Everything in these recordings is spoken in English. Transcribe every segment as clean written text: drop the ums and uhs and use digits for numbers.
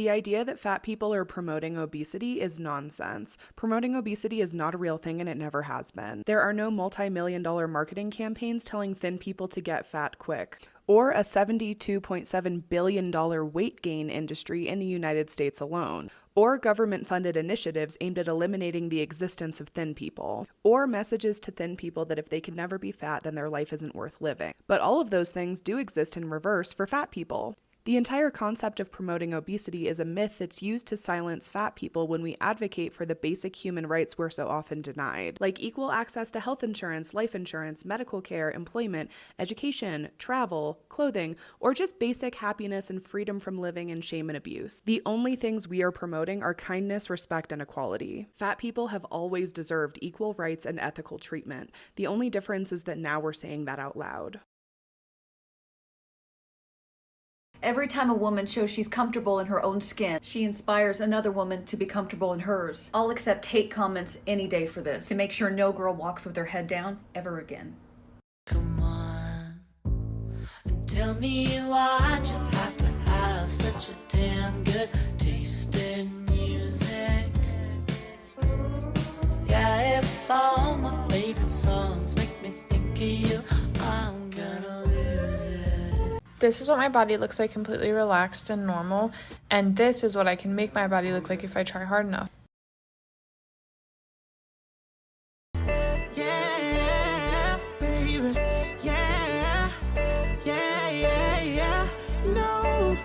The idea that fat people are promoting obesity is nonsense. Promoting obesity is not a real thing and it never has been. There are no multi-million-dollar marketing campaigns telling thin people to get fat quick, or a $72.7 billion weight gain industry in the United States alone, or government-funded initiatives aimed at eliminating the existence of thin people, or messages to thin people that if they can never be fat, then their life isn't worth living. But all of those things do exist in reverse for fat people. The entire concept of promoting obesity is a myth that's used to silence fat people when we advocate for the basic human rights we're so often denied, like equal access to health insurance, life insurance, medical care, employment, education, travel, clothing, or just basic happiness and freedom from living in shame and abuse. The only things we are promoting are kindness, respect, and equality. Fat people have always deserved equal rights and ethical treatment. The only difference is that now we're saying that out loud. Every time a woman shows she's comfortable in her own skin, she inspires another woman to be comfortable in hers. I'll accept hate comments any day for this, to make sure no girl walks with her head down ever again. Come on, and tell me why'd you have to have such a damn good taste in music? Yeah, if all my favorite songs make me think of you, I'm gonna lose it. This is what my body looks like, completely relaxed and normal, and this is what I can make my body look like if I try hard enough. Yeah, baby, yeah, yeah, yeah, yeah. No,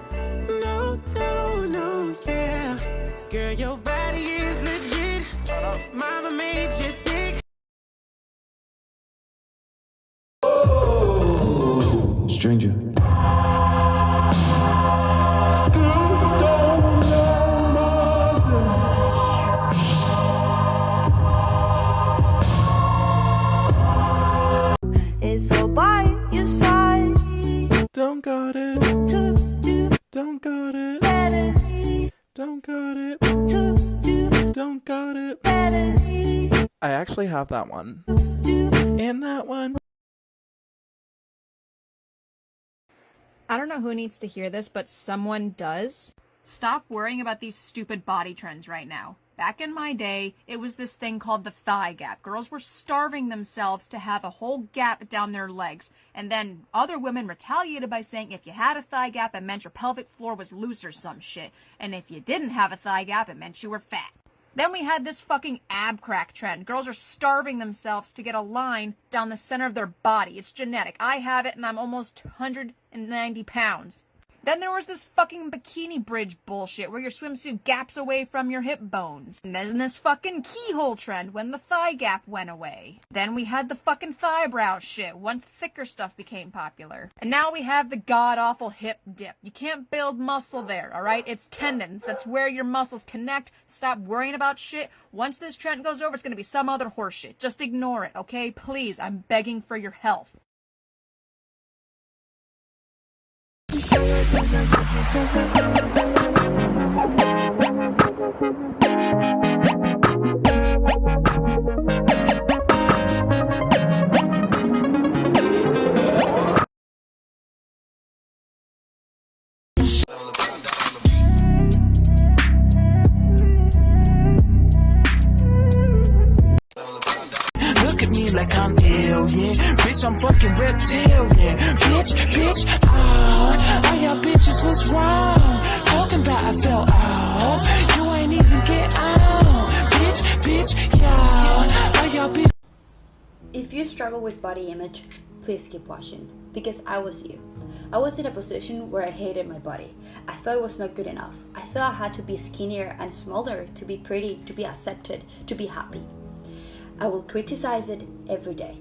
no, no, no, yeah. Girl, your body is legit. Mama made you thick. Stranger. It's all by your side. Don't got it. To do Don't got it. better. Don't got it. To do Don't got it. better. I actually have that one. Do And that one. I don't know who needs to hear this, but someone does. Stop worrying about these stupid body trends right now. Back in my day, it was this thing called the thigh gap. Girls were starving themselves to have a whole gap down their legs. And then other women retaliated by saying if you had a thigh gap, it meant your pelvic floor was loose or some shit. And if you didn't have a thigh gap, it meant you were fat. Then we had this fucking ab crack trend. Girls are starving themselves to get a line down the center of their body. It's genetic. I have it and I'm almost 190 pounds. Then there was this fucking bikini bridge bullshit where your swimsuit gaps away from your hip bones. And then this fucking keyhole trend when the thigh gap went away. Then we had the fucking thigh brow shit once thicker stuff became popular. And now we have the god-awful hip dip. You can't build muscle there, alright? It's tendons. That's where your muscles connect. Stop worrying about shit. Once this trend goes over, it's gonna be some other horse shit. Just ignore it, okay? Please, I'm begging for your health. Look at me like I'm alien. Bitch, I'm fucking reptilian. Bitch, all y'all bitches was wrong. Talking about I fell off. You ain't even get on. Bitch, y'all bitches. If you struggle with body image, please keep watching, because I was you. I was in a position where I hated my body. I thought it was not good enough. I thought I had to be skinnier and smaller to be pretty, to be accepted, to be happy. I will criticize it every day.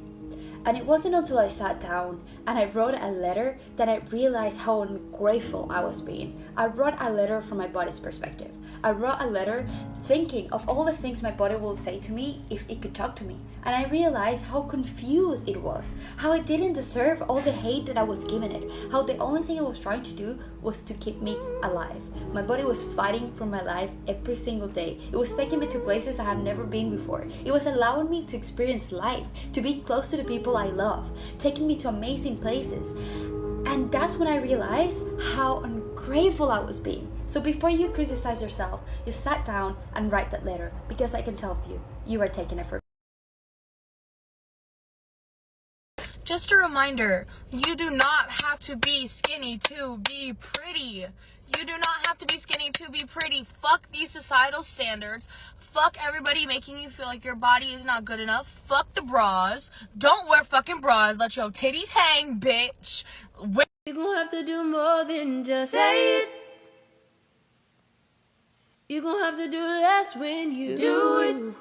And it wasn't until I sat down and I wrote a letter that I realized how ungrateful I was being. I wrote a letter from my body's perspective. I wrote a letter thinking of all the things my body will say to me if it could talk to me. And I realized how confused it was, how it didn't deserve all the hate that I was giving it, how the only thing it was trying to do was to keep me alive. My body was fighting for my life every single day. It was taking me to places I have never been before. It was allowing me to experience life, to be close to the people I love, taking me to amazing places. And that's when I realized how ungrateful I was being. So before you criticize yourself, you sat down and write that letter, because I can tell you are taking it for. Just a reminder, you do not have to be skinny to be pretty. You do not have to be skinny to be pretty. Fuck these societal standards. Fuck everybody making you feel like your body is not good enough. Fuck the bras. Don't wear fucking bras. Let your titties hang, bitch. You're gonna have to do more than just say it. You're gonna have to do less when you do it.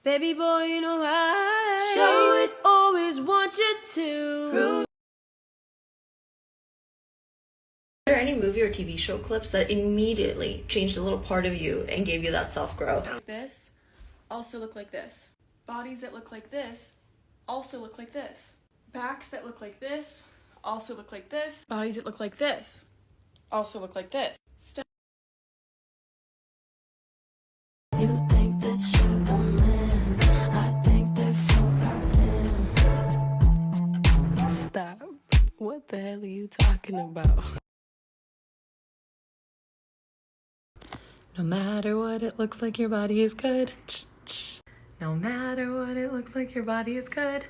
Baby boy, you know I show it. Always want you to. Are there any movie or TV show clips that immediately changed a little part of you and gave you that self-growth? This also look like this. Bodies that look like this also look like this. Backs that look like this also look like this. Bodies that look like this also look like this. You think that you're the man. I think therefore I am. Stop. What the hell are you talking about? No matter what, it looks like your body is good. No matter what, it looks like your body is good.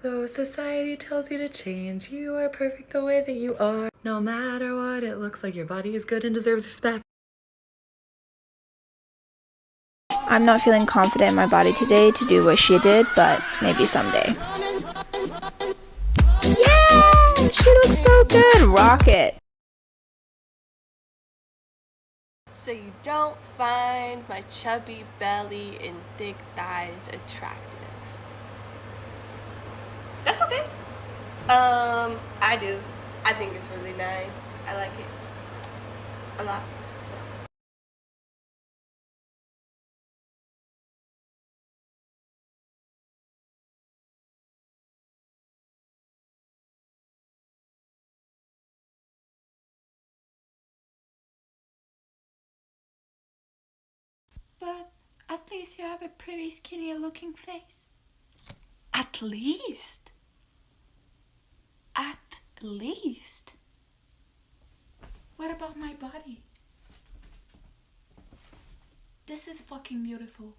Though society tells you to change, you are perfect the way that you are. No matter what, it looks like your body is good and deserves respect. I'm not feeling confident in my body today to do what she did, but maybe someday. Yeah! She looks so good! Rock it! So you don't find my chubby belly and thick thighs attractive? That's okay. I do. I think it's really nice. I like it a lot. So. But at least you have a pretty skinny looking face. At least. At least. What about my body? This is fucking beautiful.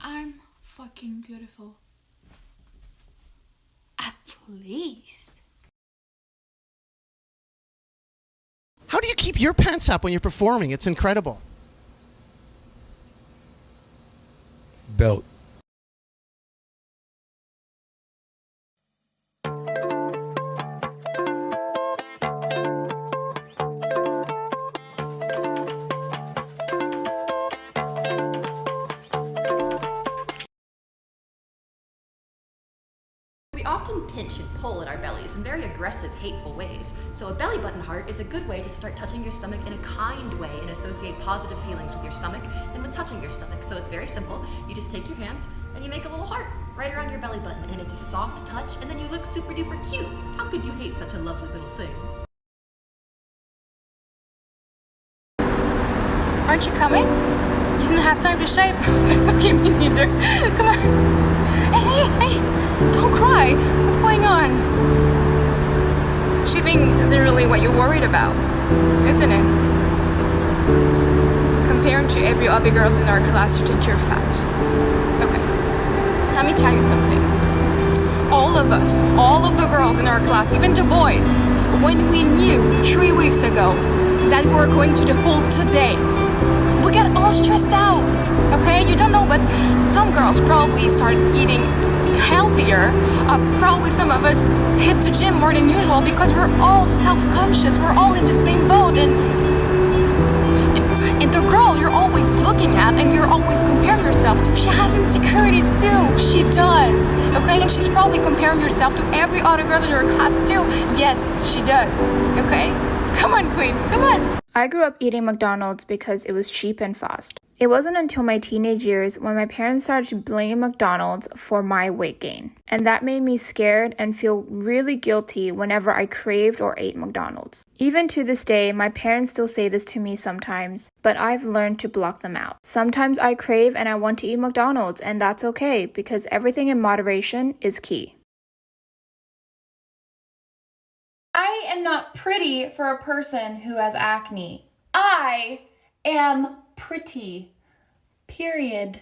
I'm fucking beautiful. At least. How do you keep your pants up when you're performing? It's incredible. Belt. We often pinch and pull at our bellies in very aggressive, hateful ways. So a belly button heart is a good way to start touching your stomach in a kind way and associate positive feelings with your stomach and with touching your stomach. So it's very simple. You just take your hands and you make a little heart right around your belly button, and it's a soft touch, and then you look super duper cute. How could you hate such a lovely little thing? Aren't you coming? You didn't have time to shave? That's okay, me neither. Come on. Hey, don't cry. What's going on? Shaving isn't really what you're worried about, isn't it? Comparing to every other girls in our class, you think you're fat. Okay, let me tell you something. All of us, all of the girls in our class, even the boys, when we knew 3 weeks ago that we were going to the pool today, we got all stressed out, okay? You don't know, but some girls probably started eating healthier. Probably some of us hit the gym more than usual because we're all self-conscious. We're all in the same boat, and the girl you're always looking at and you're always comparing yourself to, she has insecurities too. She does, okay? And she's probably comparing herself to every other girl in your class too. Yes, she does, okay? Come on, Queen, come on. I grew up eating McDonald's because it was cheap and fast. It wasn't until my teenage years when my parents started blaming McDonald's for my weight gain. And that made me scared and feel really guilty whenever I craved or ate McDonald's. Even to this day, my parents still say this to me sometimes, but I've learned to block them out. Sometimes I crave and I want to eat McDonald's, and that's okay because everything in moderation is key. I am am not pretty for a person who has acne. I am pretty. Period.